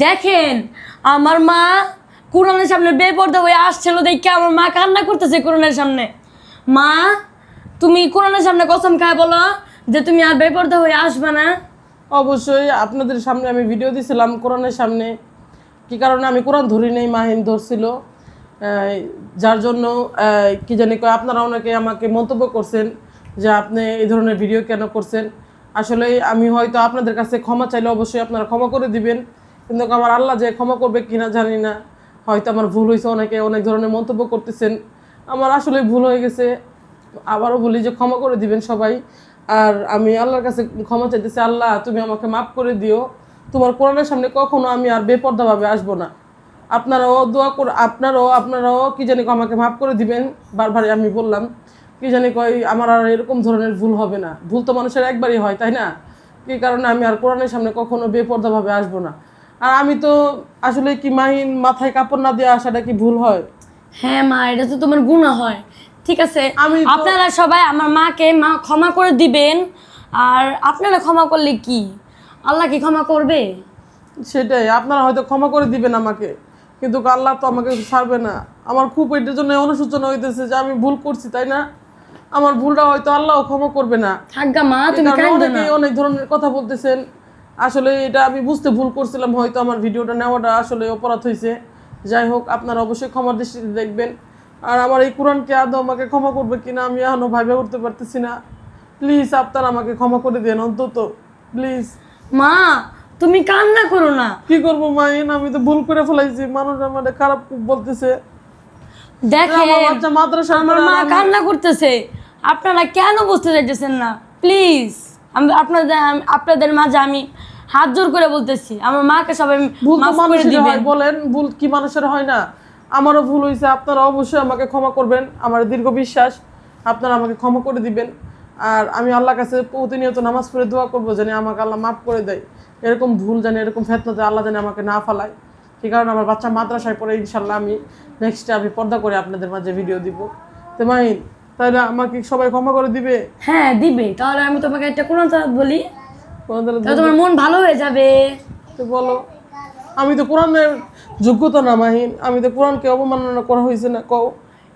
দেখেন আমার মা কোরআনের সামনে বেপরদা হয়ে আসছিল দেখে আমার মা কান্না করতেছে কোরআনের সামনে। মা তুমি কোরআনের সামনে কসম খায় বলো যে তুমি আর বেপরদা হয়ে আসবে না। অবশ্যই আপনাদের সামনে আমি ভিডিও দিছিলাম কোরআনের সামনে, কি কারণে আমি কোরআন ধরি নেই, মাহিন ধরছিল, যার জন্য কি জানি কয় আপনারা অনেকে আমাকে মন্তব্য করছেন যে আপনি এই ধরনের ভিডিও কেন করছেন। আসলে আমি হয়তো আপনাদের কাছে ক্ষমা চাইলে অবশ্যই আপনারা ক্ষমা করে দিবেন, কিন্তু আমার আল্লাহ যে ক্ষমা করবে কিনা জানি না। হয়তো আমার ভুল হয়েছে, অনেকে অনেক ধরনের মন্তব্য করতেছেন, আমার আসলে ভুল হয়ে গেছে। আবারও বলি যে ক্ষমা করে দিবেন সবাই। আর আমি আল্লাহর কাছে ক্ষমা চাইতেছি, আল্লাহ তুমি আমাকে মাফ করে দিও, তোমার কোরআনের সামনে কখনো আমি আর বেপর্দাভাবে আসবো না। আপনারাও দোয়া করে আপনারাও কি জানি আমাকে মাফ করে দিবেন। বারবারই আমি বললাম কি জানি কয় আমার আর এরকম ধরনের ভুল হবে না। ভুল তো মানুষের একবারই হয়, তাই না? কি কারণে আমি আর কোরআনের সামনে কখনো বেপর্দাভাবে আসবো না। আর আমি তো আসলে কি মাহিন মাথায় কাপড় না দিয়ে আসাটা কি ভুল হয়? হ্যাঁ মা, এটা তো তোমার গুনাহ হয়। ঠিক আছে, আপনারা সবাই আমার মাকে ক্ষমা করে দিবেন। আর আপনারা ক্ষমা করলে কি আল্লাহ কি ক্ষমা করবে? সেটাই, আপনারা হয়তো ক্ষমা করে দিবেন আমাকে, কিন্তু আল্লাহ তো আমাকে ছাড়বে না। আমার খুব এটার জন্য অনুশোচনা হইতেছে যে আমি ভুল করছি, তাই না? আমার ভুলটা হয়তো আল্লাহ ক্ষমা করবে না। থাকগা মা, তুমি কাঁদো না। অনেক ধরনের কথা বলতেছেন, আসলে এটা আমি বুঝতে ভুল করছিলাম, হয়তো আমার ভিডিওটা নেওয়াটা আসলে অপরাধ হয়েছে। যাই হোক, আপনারা অবশ্যই ক্ষমার দৃষ্টিতে দেখবেন। আর আমার এই কোরআনকে আদৌ আমাকে ক্ষমা করবে কিনা আমি এখনো ভাবে উঠতে পারতেছি না। প্লিজ আপনারা আমাকে ক্ষমা করে দেন অন্তত, প্লিজ। মা তুমি কান্না করো না। কি করবো মাইন, আমি তো ভুল করে ফেলাইছি, মানুষ আমাদের খারাপ বলতেছে। দেখেন আমার মা কান্না করতেছে, আপনারা কেন বুঝতে চাইতেছেন না? প্লিজ আপনাদের মাঝে আমি হাত জোর করে বলতেছি আমার মাকে সবাই মাফ করে দিবেন। বলেন ভুল কি মানুষের হয় না? আমারও ভুল হয়েছে, আপনারা অবশ্যই আমাকে ক্ষমা করবেন। আমার দীর্ঘ বিশ্বাস আপনারা আমাকে ক্ষমা করে দিবেন। আর আমি আল্লাহর কাছে প্রতিনিয়ত নামাজ পড়ে দোয়া করবো যেন আমাকে আল্লাহ মাফ করে দেয়। এরকম ভুল জানি, এরকম ফেতনাতে আল্লাহ জানি আমাকে না ফালায়। সেই কারণে আমার বাচ্চা মাদ্রাসায় পড়ে, ইনশাল্লাহ আমি নেক্সটে আমি পর্দা করে আপনাদের মাঝে ভিডিও দিব। তো মাহিন, তাহলে আমাকে সবাই ক্ষমা করে দিবে? হ্যাঁ দিবে। তাহলে আমি তোমাকে একটা কোরআন তেলাওয়াত বলি, তোমার মন ভালো হয়ে যাবে। তো বলো। আমি তো কোরআনের যোগ্যতা না মাহিন, আমি তো কোরআনকে অবমাননা করা হয়েছে না। কও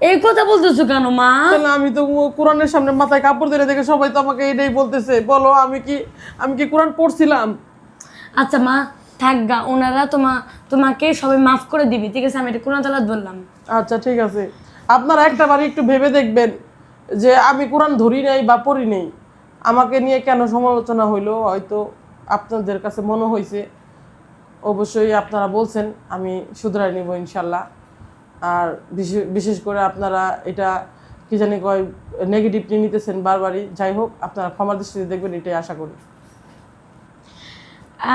এই কথা বলতেছো কেন মা? তাহলে আমি তো কোরআনের সামনে মাথায় কাপড় দিয়ে দেখে সবাই তো আমাকে এটাই বলতেছে। বলো আমি কি কোরআন পড়ছিলাম? আচ্ছা মা থাকগা, ওনারা তোমাকে সবাই মাফ করে দিবি, ঠিক আছে? আমি এটা কোরআন তেলাওয়াত বললাম। আচ্ছা ঠিক আছে, আপনারা একটা বারে একটু ভেবে দেখবেন যে আমি কোরআন ধরি নাই বা পড়ি নেই, আমাকে নিয়ে কেন সমালোচনা হইলো। হয়তো আপনাদের কাছে মনে হয়েছে, অবশ্যই আপনারা বলছেন, আমি শুধরাই নিব ইনশাল্লাহ। আর বিশেষ করে আপনারা এটা কি জানি কয় নেগেটিভলি নিতেছেন বারবারই। যাই হোক, আপনারা ক্ষমার দৃষ্টিতে দেখবেন, এটাই আশা করি।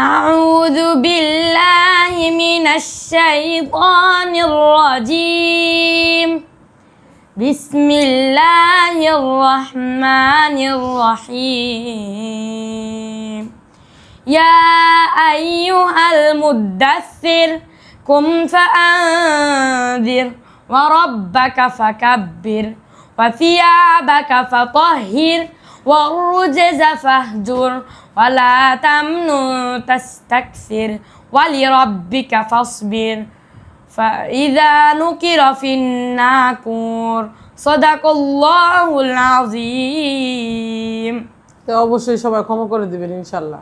أعوذ بالله من الشيطان الرجيم بسم الله الرحمن الرحيم يا أيها المدثر قم فأنذر وربك فكبر وثيابك فطهر والرجز فاهجر ولا تمنن تستكثر ولربك فاصبر فإذا نكر في الناقور صدق الله العظيم। তো অবশ্যই সবাই ক্ষমা করে দিবেন ইনশাল্লাহ।